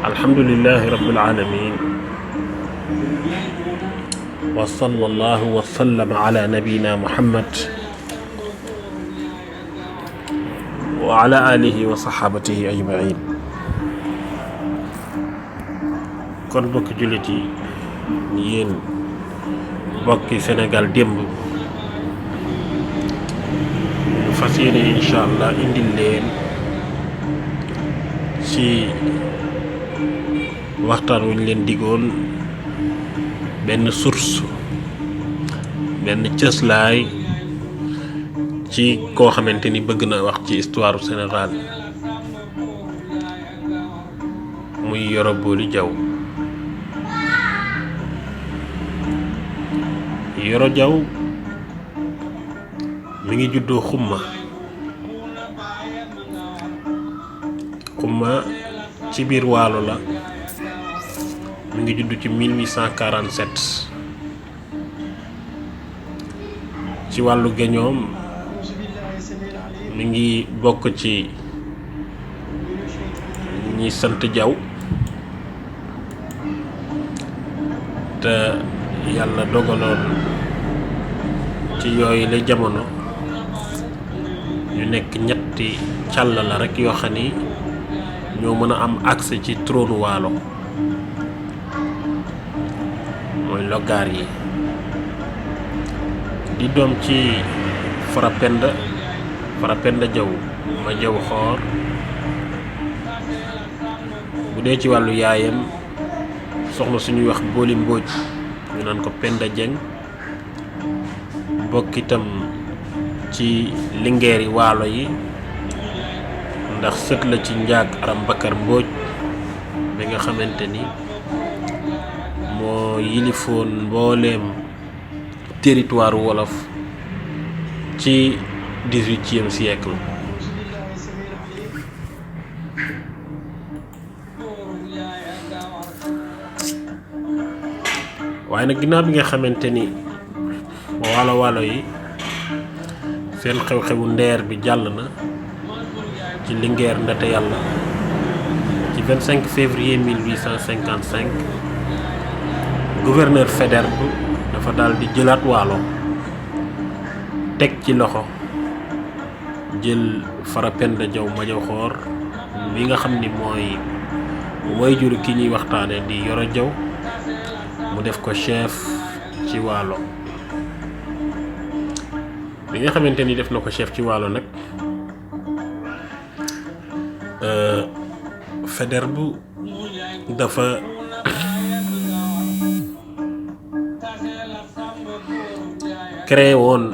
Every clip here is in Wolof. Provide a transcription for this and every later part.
alhamdulillahi rabbil alamin wa sallallahu wa sallama ala nabiyyina muhammad wa ala alihi wa sahabatihi ajmain. kon bokki jullit yi yéen bokki Sénégal démb ñu fas yéene incha allah indil leen ci waxtaan wuñ leen digoon benn source benn cëslaay ci koo xamante ni bëgg na wax ci histoire du Sénégal muy Yoro Boli Diaw. Yoro Diaw mi ngi juddoo xumma ci biir waalo la. mi ngi judd ci 1847 ci wàllu géñoom mi ngi bokk ci ñi sant Diaw te yàlla dogaloon ci yooyu la jamono ñu nekk ñetti càll la rekk yoo xam ni ñoo mën a am accès ci trône waalo mooy loggaar yi di doom ci Farapenda Diaw ma Diaw xoor bu dee ci wàllu yaayam soxna suñuy wax Boli Mbóoj ñu naan ko Penda Dieng bokk itam ci lingeer yi waalo yi ndax sët la ci njaag Aram Bakar Mbóoj bi nga xamante ni moo yilifoon mbooleem territoire wolof ci 18e siècle. waaye nag ginnaaw bi nga xamante ni waalo yi seen xew-xewu ndeer bi jàll na ci Linguère ndate yàlla ci 25 février 1855 gouverneur Faidherbe dafa daal di jëlaat waalo teg ci loxo jël Farapenda Diaw ma Diaw xoor bi nga xam ni mooy wayjur ki ñuy waxtaane di Yoro Diaw mu def ko chef ci waalo. bi nga xamante ni def na ko chef ci waalo nag Faidherbe dafa créé woon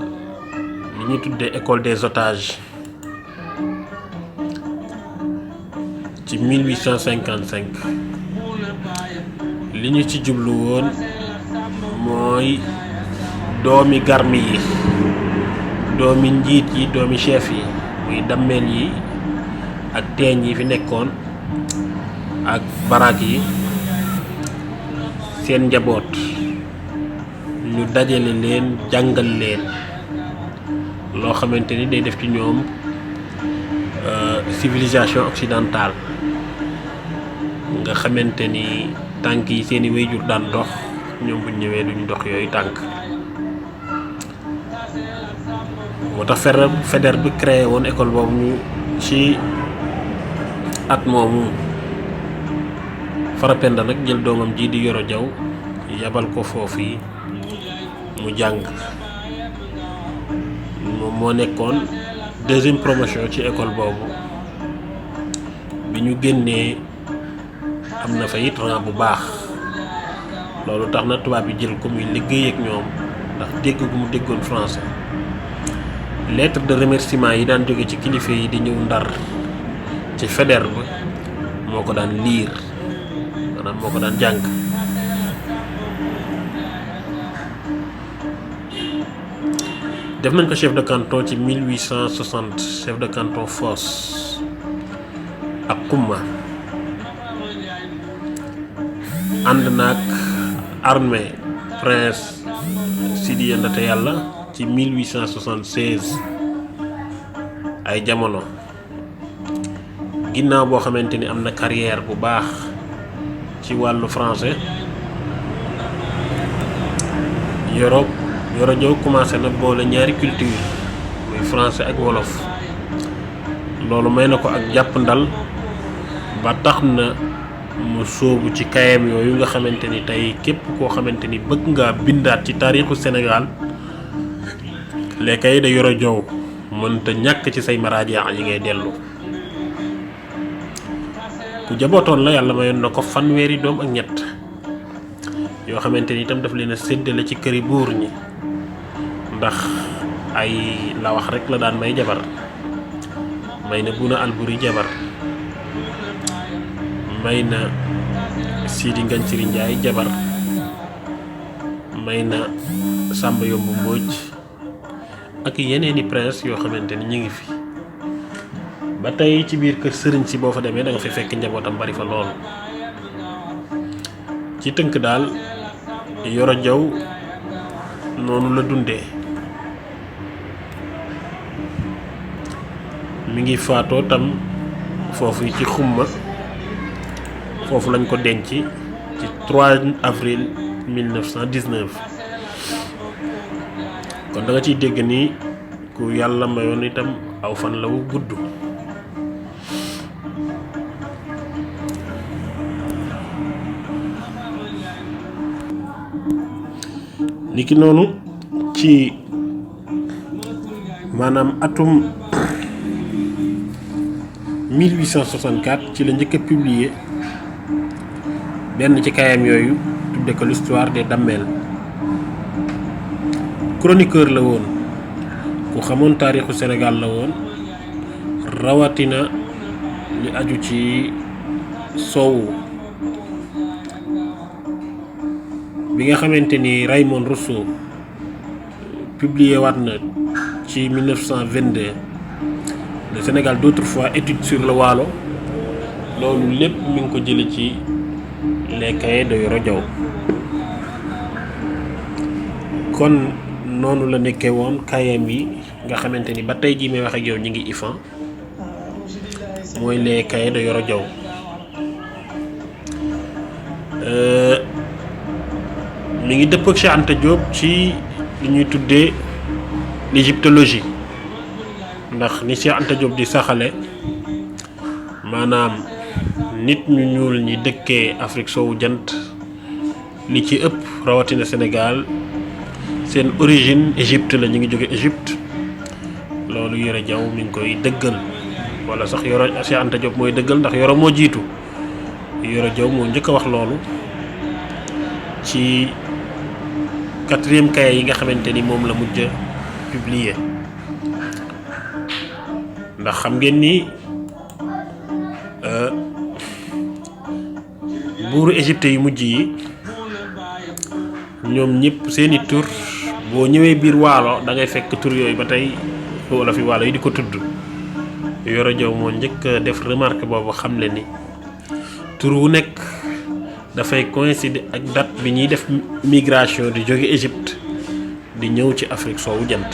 li ñuy tuddee école des otages ci 1855 li ñu ci jublu woon mooy doomi garmi yi doomi njiit yi doomi chef yi muy dammeel yi ak teeñ yi fi nekkoon ak baraak yi seen njaboot ñu dajale leen jàngal leen loo xamante ni day def ci ñoom civilisation occidentale nga xamante ni tànk yi seeni wayjur daan dox ñoom buñ ñëwee duñ dox yooyu tànk. moo tax Faidherbe bi créé woon école boobu ñu ci at moomu Farapenda nag jël doomam ji di Yoro Diaw yabal ko foofu yi mu jàng moom moo nekkoon deuxième promotion ci école boobu bi ñu génnee am na fa it rang bu baax loolu tax na tubaab bi jël ko muy liggéey ak ñoom ndax dégg gu mu déggoon français. lettre de remerciement yi daan jóge ci kilifa yi di ñëw Ndar ci Faidherbe moo ko daan liir maanaam moo ko daan jàng. def nañ ko chef de canton ci 1860 chef de canton Foss ak Xumma ànd naag armée prince Sidiya Ndate Yàlla ci 1876 ay jamono ginnaaw boo xamante ni am na carrière bu baax ci wàllu français. Yoro Diaw commencé na boole ñaari culture muy français ak wolof loolu may na ko ak jàpp ndal ba tax na mu sóobu ci kayam yooyu nga xamante ni tey képp koo xamante ni bëgg ngaa bindaat ci taarixu Sénégal les cahiers de Yoro Diaw mënta ñàkk ci say maraaja yi ngay dellu. ku jabootoon la, yàlla mayoon na ko fanweeri doom ak ñett yoo xamante ni itam daf leen a séddale ci këri buur ñi ndax ay la wax rek la daan may jabar. may na Buna Alburi jabar, may na Sidi Ngañ Siri Njaay jabar, may na Samba Yombu Mbóoj ak yeneeni prince yoo xamante ni ñu ngi fi ba tey ci biir kër sëriñ si boo fa demee da nga fi fekk njabootam bari fa lool. ci tënk daal Yoro Diaw noonu la dundee. mi ngi faatoo tam foofu ci xumma, foofu lañ ko denc ci 3 avril 1919. kon da nga ciy dégg ni ku yàlla mayoon itam aw fan la wu gudd. niki noonu ci maanaam atum 1864 ci la njëkk a publier benn ci kayam yooyu tudde ko l'histoire des Damel. chroniqueur la woon, ku xamoon taarixu Sénégal la woon, rawatina li aju ci soowu. bi nga xamante ni Raymond Rousseau publié waat na ci 1922 le Sénégal d'autrefois, étude sur le Waalo, loolu lépp mi ngi ko jële ci les cahiers de Yoro Diaw. kon noonu la nekkee woon kayam yi nga xamante ni ba tey jii may wax ak yow ñi ngi IFAN, mooy les cahiers de Yoro Diaw. mi ngi dëpp ak Cheikh Anta Diop ci li ñuy tuddee l'égyptologie, ndax ni Cheikh Anta Diop di saxale maanaam nit ñu ñuul ñi dëkkee Afrique soowu jant li ci ëpp rawatina Sénégal seen origine Égypte la, ñu ngi jóge Égypte. loolu Yoro Diaw mi ngi koy dëggal, wala sax Cheikh Anta Diop mooy dëggal ndax Yoro moo jiitu. Yoro Diaw moo njëkk a wax loolu ci 4e cahier yi nga xamante ni moom la mujj publier. ndax xam ngeen ni buuru Égypte yu mujj yi ñoom ñëpp seeni tur boo ñëwee biir Waalo da ngay fekk tur yooyu ba tey wala fi Waalo yi di ko tudd. Yoro Diaw moo njëkk def remarque boobu xam le ni tur wu nekk dafay coïncider ak date bi ñuy def migration di jóge Égypte di ñëw ci Afrique soowu jant.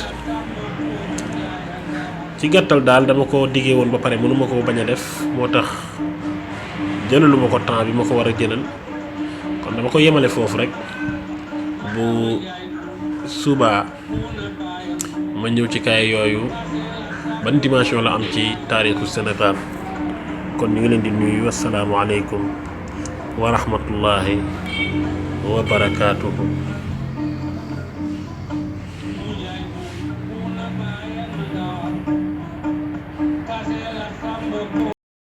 ci gàttal daal dama ko diggee woon ba pare mënuma ko bañ a def, moo tax jëlaluma ko temps bi ma ko war a jëlal. kon dama ko yemale foofu rek, bu suba ma ñëw ci kaay yooyu ban dimension la am ci taarixu Sénégal. kon ñu ngi leen di nuyu, assalaamu aleykum wa rahmatullahi wa barakaatuhu.